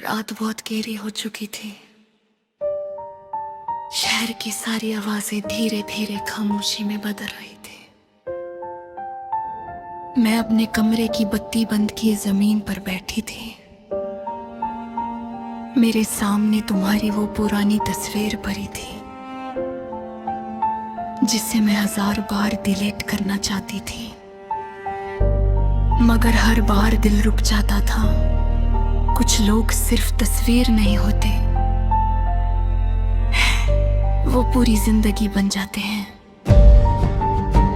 रात बहुत गहरी हो चुकी थी। शहर की सारी आवाजें धीरे धीरे खामोशी में बदल रही थी। मैं अपने कमरे की बत्ती बंद किए जमीन पर बैठी थी। मेरे सामने तुम्हारी वो पुरानी तस्वीर पड़ी थी जिसे मैं 1000 बार डिलीट करना चाहती थी, मगर हर बार दिल रुक जाता था। कुछ लोग सिर्फ तस्वीर नहीं होते, वो पूरी जिंदगी बन जाते हैं।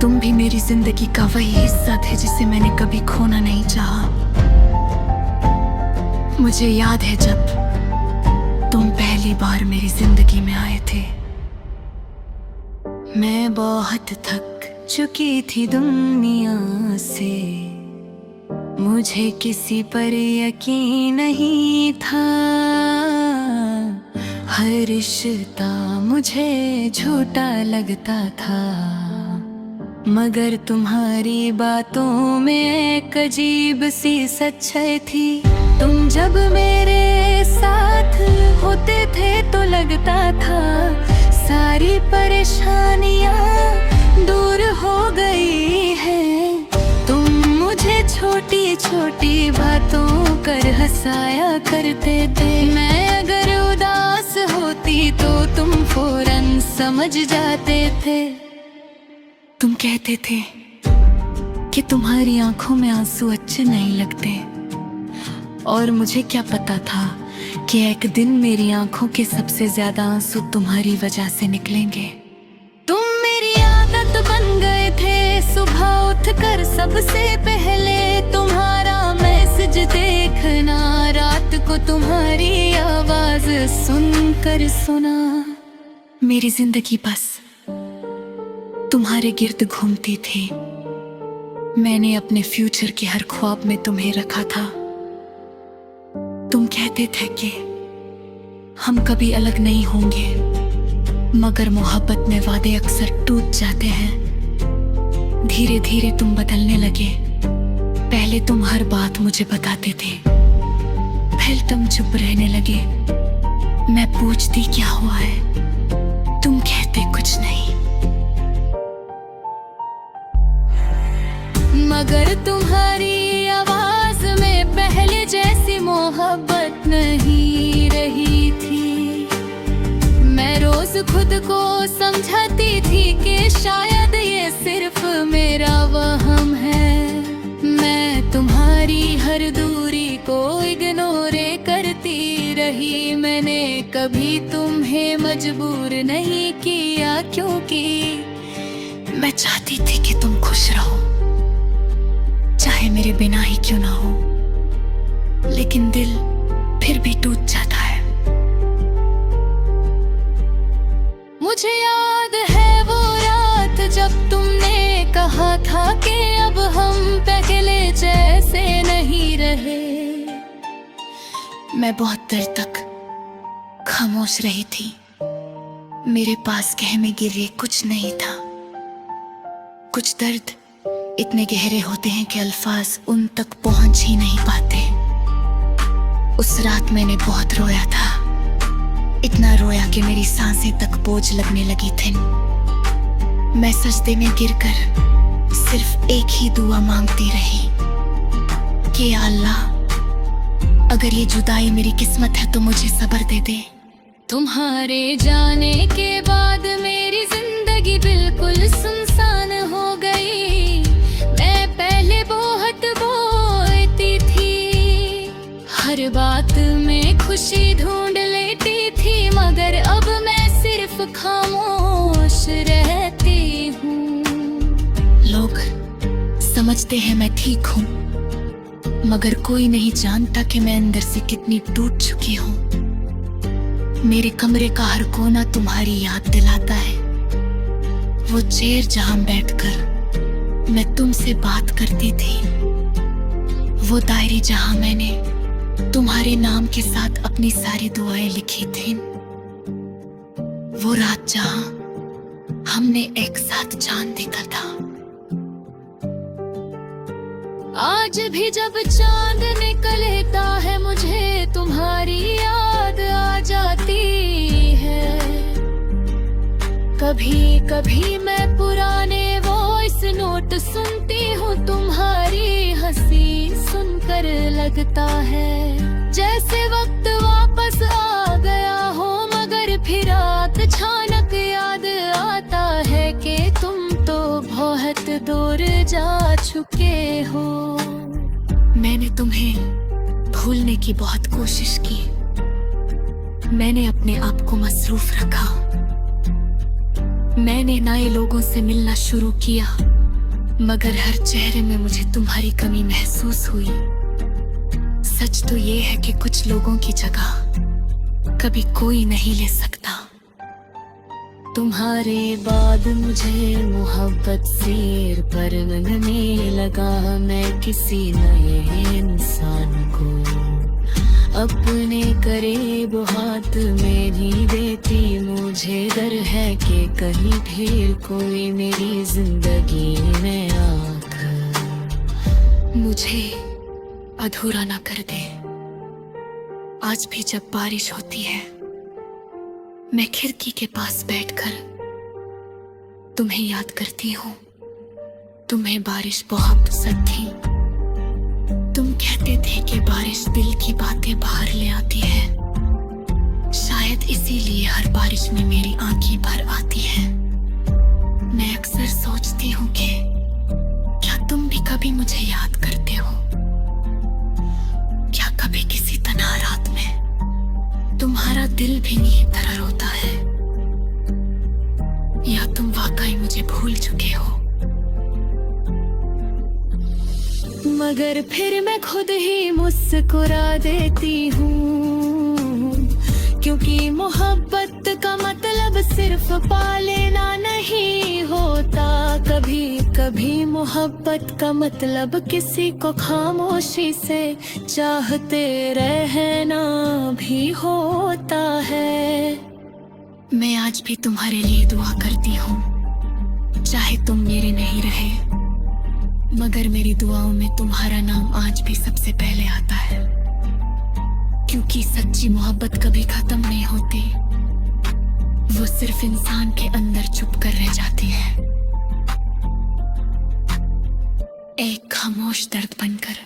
तुम भी मेरी जिंदगी का वही हिस्सा थे जिसे मैंने कभी खोना नहीं चाहा। मुझे याद है जब तुम पहली बार मेरी जिंदगी में आए थे। मैं बहुत थक चुकी थी दुनिया से, मुझे किसी पर यकीन नहीं था। हर रिश्ता मुझे झूठा लगता था, मगर तुम्हारी बातों में एक अजीब सी सच्चाई थी। तुम जब मेरे साथ होते थे तो लगता था सारी परेशानियां दूर हो गई हैं। तुम मुझे छोटी छोटी बातों कर हंसाया करते थे। मैं अगर उदास होती तो तुम फौरन समझ जाते थे। तुम कहते थे कि तुम्हारी आंखों में आंसू अच्छे नहीं लगते, और मुझे क्या पता था कि एक दिन मेरी आंखों के सबसे ज्यादा आंसू तुम्हारी वजह से निकलेंगे। तुम मेरी आदत बन गए थे, सुबह उठकर सबसे पहले तुम्हारा मैसेज देखना, रात को तुम्हारी आवाज सुनकर सोना। मेरी जिंदगी बस तुम्हारे गिर्द घूमती थी। मैंने अपने फ्यूचर के हर ख्वाब में तुम्हें रखा था। तुम कहते थे कि हम कभी अलग नहीं होंगे, मगर मोहब्बत में वादे अक्सर टूट जाते हैं। धीरे धीरे तुम बदलने लगे। पहले तुम हर बात मुझे बताते थे, फिर तुम चुप रहने लगे। मैं पूछती क्या हुआ है, तुम कहते कुछ नहीं। मगर तुम्हारी आवाज में पहले जैसी मोहब्बत नहीं रही थी। मैं रोज खुद को समझाती थी कि शायद ये सिर्फ मेरा वहम है। मैं तुम्हारी हर दूरी को इग्नोर करती रही। मैंने कभी तुम्हें मजबूर नहीं किया, क्योंकि मैं चाहती थी कि तुम खुश रहो, चाहे मेरे बिना ही क्यों ना हो। लेकिन दिल फिर भी टूट जाता है। मुझे याद है वो रात जब तुमने कहा था कि अब हम पहले जैसे नहीं रहे। मैं बहुत देर तक खामोश रही थी। मेरे पास कहने के लिए कुछ नहीं था। कुछ दर्द इतने गहरे होते हैं कि अल्फाज उन तक पहुंच ही नहीं पाते। उस रात मैंने बहुत रोया था, इतना रोया कि मेरी सांसें तक बोझ लगने लगी थी। मैं सजदे में गिरकर सिर्फ एक ही दुआ मांगती रही कि या अल्लाह, अगर ये जुदाई मेरी किस्मत है तो मुझे सब्र दे दे। तुम्हारे जाने के बाद मेरी जिंदगी बिल्कुल सुनसान हो गई। मैं पहले बहुत बोलती थी, हर बात में खुशी ढूंढ लेती थी, मगर अब मैं सिर्फ खामोश रहती हूँ। लोग समझते हैं मैं ठीक हूँ, मगर कोई नहीं जानता कि मैं अंदर से कितनी टूट चुकी हूँ। मेरे कमरे का हर कोना तुम्हारी याद दिलाता है। वो चेयर जहां बैठकर मैं तुमसे बात करती थी, वो डायरी जहां मैंने तुम्हारे नाम के साथ अपनी सारी दुआएं लिखी थी, वो रात जहां हमने एक साथ जान देखा था। आज भी जब चांद निकलता है मुझे तुम्हारी कभी कभी मैं पुराने वॉइस नोट सुनती हूँ, तुम्हारी हंसी सुनकर लगता है जैसे वक्त वापस आ गया हो, मगर फिर रात अचानक याद आता है कि तुम तो बहुत दूर जा चुके हो। मैंने तुम्हें भूलने की बहुत कोशिश की, मैंने अपने आप को मसरूफ रखा, मैंने नए लोगों से मिलना शुरू किया, मगर हर चेहरे में मुझे तुम्हारी कमी महसूस हुई। सच तो ये है कि कुछ लोगों की जगह कभी कोई नहीं ले सकता। तुम्हारे बाद मुझे मोहब्बत सिर पर लगने लगा, मैं किसी नए इंसान को अपने करीब हाथ में नहीं देती। मुझे डर है कि कहीं फिर कोई मेरी जिंदगी में आकर मुझे अधूरा ना कर दे। आज भी जब बारिश होती है, मैं खिड़की के पास बैठकर तुम्हें याद करती हूँ। तुम्हें बारिश बहुत पसंद थी। तुम कहते थे कि बारिश दिल की बातें बाहर ले आती है, शायद इसीलिए हर बारिश में मेरी आंखें भर आती हैं। मैं अक्सर सोचती हूँ कि क्या तुम भी कभी मुझे याद करते हो? क्या कभी किसी तन्हा रात में तुम्हारा दिल भी नहीं तरह रोता है? या तुम वाकई मुझे भूल चुके हो? मगर फिर मैं खुद ही मुस्कुरा देती हूँ, क्योंकि मोहब्बत का मतलब सिर्फ पा लेना नहीं होता। कभी कभी मोहब्बत का मतलब किसी को खामोशी से चाहते रहना भी होता है। मैं आज भी तुम्हारे लिए दुआ करती हूँ, चाहे तुम मेरे नहीं रहे, मगर मेरी दुआओं में तुम्हारा नाम आज भी सबसे पहले आता है। क्योंकि सच्ची मोहब्बत कभी खत्म नहीं होती, वो सिर्फ इंसान के अंदर छुप कर रह जाती है। एक खामोश दर्द बनकर,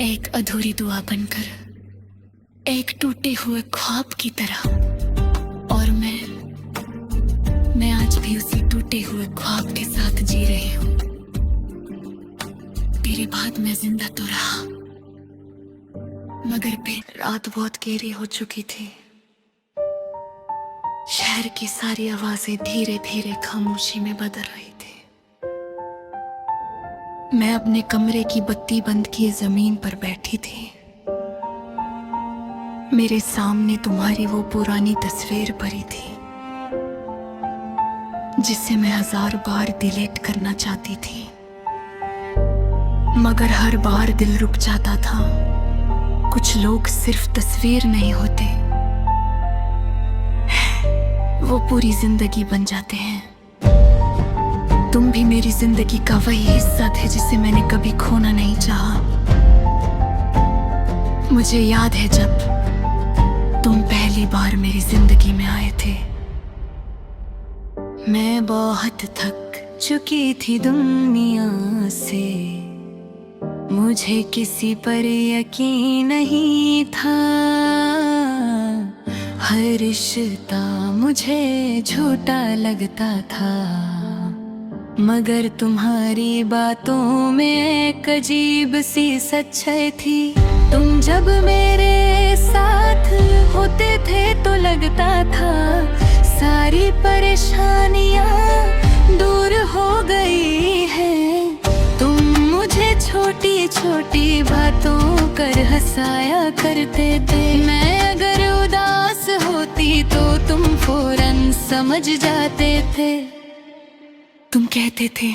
एक अधूरी दुआ बनकर, एक टूटे हुए ख्वाब की तरह। और मैं आज भी उसी टूटे हुए ख्वाब के साथ जी रही हूँ। तेरे बाद मैं जिंदा तो रहा, मगर फिर रात बहुत गहरी हो चुकी थी। शहर की सारी आवाजें धीरे धीरे खामोशी में बदल रही थी। मैं अपने कमरे की बत्ती बंद किए जमीन पर बैठी थी। मेरे सामने तुम्हारी वो पुरानी तस्वीर पड़ी थी, जिसे मैं 1000 बार डिलीट करना चाहती थी, मगर हर बार दिल रुक जाता था। कुछ लोग सिर्फ तस्वीर नहीं होते, वो पूरी जिंदगी बन जाते हैं। तुम भी मेरी जिंदगी का वही हिस्सा थे जिसे मैंने कभी खोना नहीं चाहा। मुझे याद है जब तुम पहली बार मेरी जिंदगी में आए थे। मैं बहुत थक चुकी थी दुनिया से, मुझे किसी पर यकीन नहीं था। हर रिश्ता मुझे झूठा लगता था, मगर तुम्हारी बातों में एक अजीब सी सच्चाई थी। तुम जब मेरे साथ होते थे तो लगता था सारी परेशानियां दूर हो गई हैं। तुम मुझे छोटी छोटी बातों कर हंसाया करते थे। मैं अगर उदास होती तो तुम फौरन समझ जाते थे। तुम कहते थे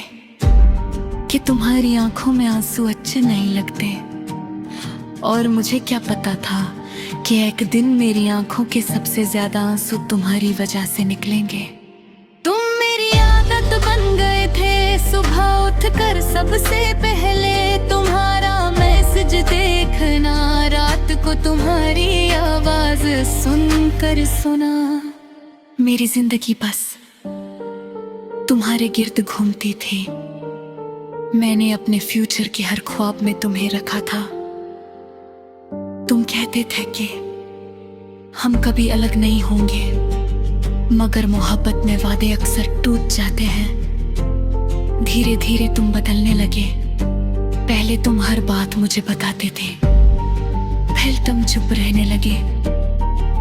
कि तुम्हारी आंखों में आंसू अच्छे नहीं लगते, और मुझे क्या पता था कि एक दिन मेरी आंखों के सबसे ज्यादा आंसू तुम्हारी वजह से निकलेंगे। तुम मेरी आदत बन गए थे, सुबह उठकर सबसे पहले तुम्हारा मैसेज देखना, रात को तुम्हारी आवाज सुनकर सोना। मेरी जिंदगी बस तुम्हारे गिर्द घूमती थी। मैंने अपने फ्यूचर के हर ख्वाब में तुम्हें रखा था। तुम कहते थे कि हम कभी अलग नहीं होंगे, मगर मोहब्बत में वादे अक्सर टूट जाते हैं। धीरे धीरे तुम बदलने लगे। पहले तुम हर बात मुझे बताते थे, फिर तुम चुप रहने लगे।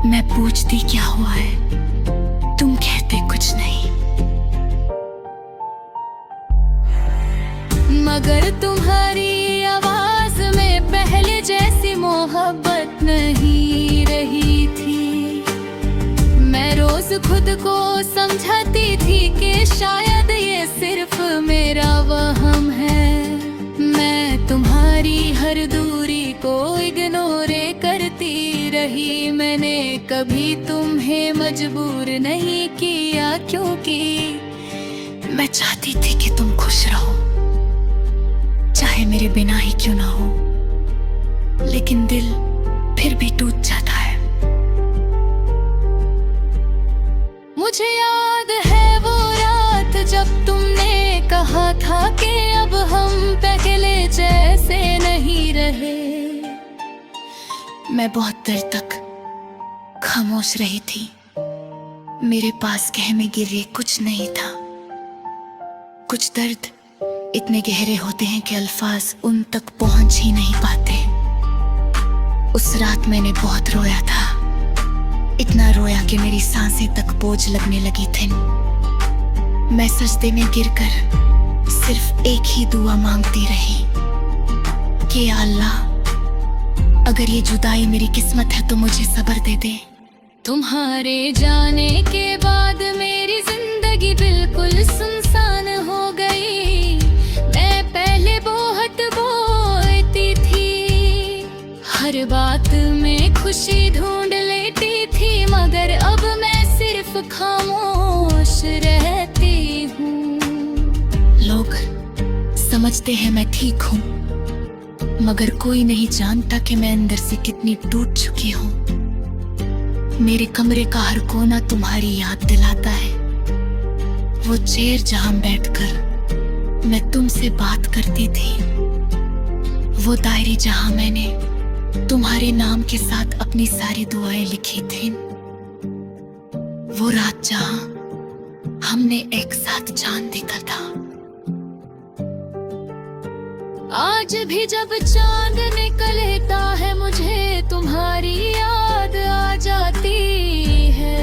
मैं पूछती क्या हुआ है, तुम कहते कुछ नहीं। मगर तुम्हारी आवाज में पहले जैसी मोहब्बत नहीं रही थी। मैं रोज खुद को समझाती थी कि शायद ये सिर्फ मेरा वहम है। मैं तुम्हारी हर दूरी को इग्नोर करती रही। मैंने कभी तुम्हें मजबूर नहीं किया, क्योंकि मैं चाहती थी कि तुम खुश रहो, चाहे मेरे बिना ही क्यों ना हो। लेकिन दिल फिर भी टूट जाता है। मुझे याद है वो रात जब तुमने कहा था कि अब हम पहले जैसे नहीं रहे। मैं बहुत देर तक खामोश रही थी। मेरे पास कहने के लिए कुछ नहीं था। कुछ दर्द इतने गहरे होते हैं कि अल्फाज उन तक पहुंच ही नहीं पाते। उस रात मैंने बहुत रोया था, इतना रोया कि मेरी सांसें तक बोझ लगने लगी थी। मैं सजदे में गिरकर सिर्फ एक ही दुआ मांगती रही कि या अल्लाह, अगर ये जुदाई मेरी किस्मत है तो मुझे सब्र दे दे। तुम्हारे जाने के बाद मेरी जिंदगी बिल्कुल सुनसान हो गई। मैं पहले बहुत बोलती थी, हर बात में खुशी ढूंढ लेती थी, मगर अब मैं सिर्फ खामोश रहती हूँ। लोग समझते हैं मैं ठीक हूँ, मगर कोई नहीं जानता कि मैं अंदर से कितनी टूट चुकी हूँ। मेरे कमरे का हर कोना तुम्हारी याद दिलाता है। वो चेयर जहां बैठकर मैं तुमसे बात करती थी, वो डायरी जहां मैंने तुम्हारे नाम के साथ अपनी सारी दुआएं लिखी थी, वो रात जहां हमने एक साथ चांद देखा था। आज भी जब चांद निकलता है मुझे तुम्हारी याद आ जाती है।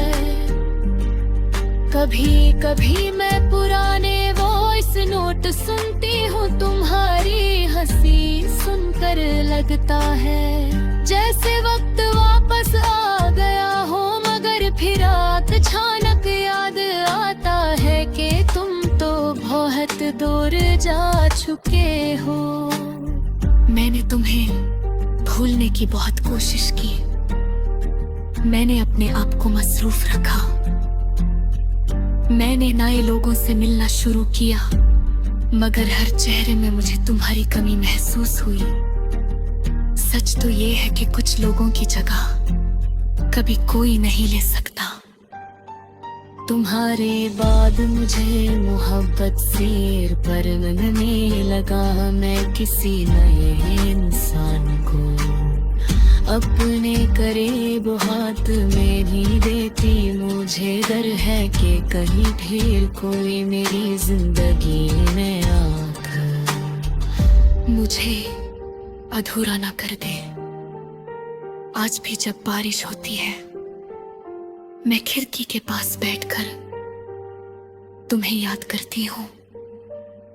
कभी कभी मैं पुराने वॉइस नोट सुनती हूँ, तुम्हारी हंसी सुनकर लगता है जैसे वक्त वापस आ गया हो। मगर फिर रात अचानक याद आता है कि तुम तो बहुत दूर जा चुके हो। मैंने तुम्हें भूलने की बहुत कोशिश की। मैंने अपने आप को मसरूफ रखा। मैंने नए लोगों से मिलना शुरू किया, मगर हर चेहरे में मुझे तुम्हारी कमी महसूस हुई। सच तो ये है कि कुछ लोगों की जगह कभी कोई नहीं ले सकता। तुम्हारे बाद मुझे मोहब्बत से पर लगने लगा। मैं किसी नए इंसान को अपने करीब हाथ में नहीं देती। मुझे डर है कि कहीं फिर कोई मेरी जिंदगी में आकर मुझे अधूरा ना कर दे। आज भी जब बारिश होती है, मैं खिड़की के पास बैठकर तुम्हें याद करती हूँ।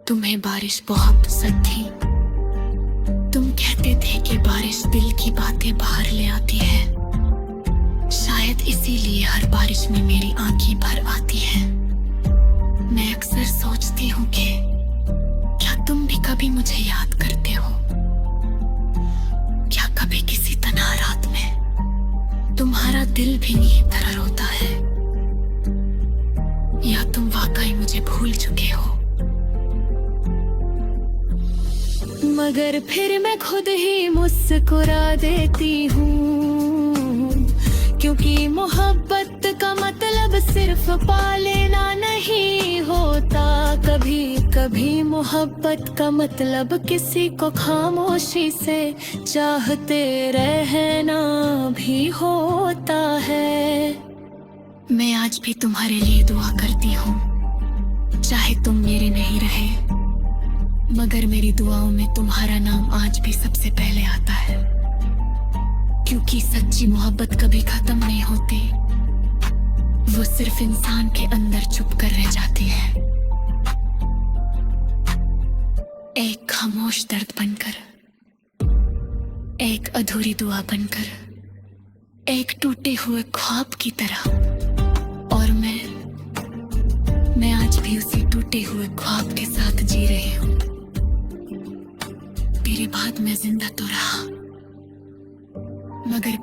तुम्हें बारिश बहुत पसंद थी। तुम कहते थे कि बारिश दिल की बातें बाहर ले आती है। शायद इसीलिए हर बारिश में मेरी आंखें भर आती हैं। मैं अक्सर सोचती हूँ कि क्या तुम भी कभी मुझे याद करते हो? क्या कभी किसी तन्हा रात में तुम्हारा दिल भी नहीं तरह रोता है? या तुम वाकई मुझे भूल चुके हो? मगर फिर मैं खुद ही मुस्कुरा देती हूँ, क्योंकि मोहब्बत का मतलब सिर्फ पा लेना नहीं होता, कभी कभी मोहब्बत का मतलब किसी को खामोशी से चाहते रहना भी होता है। मैं आज भी तुम्हारे लिए दुआ करती हूँ, चाहे तुम मेरे नहीं रहे, मगर मेरी दुआओं में तुम्हारा नाम आज भी सबसे पहले आता है। क्योंकि सच्ची मोहब्बत कभी खत्म नहीं होती, वो सिर्फ इंसान के अंदर छुप कर रह जाती है। एक खामोश दर्द बनकर, एक अधूरी दुआ बनकर, एक टूटे हुए ख्वाब की तरह। और मैं आज भी उसी टूटे हुए ख्वाब के साथ जी रही हूँ। तेरे बाद मैं जिंदा तो रहा, मगर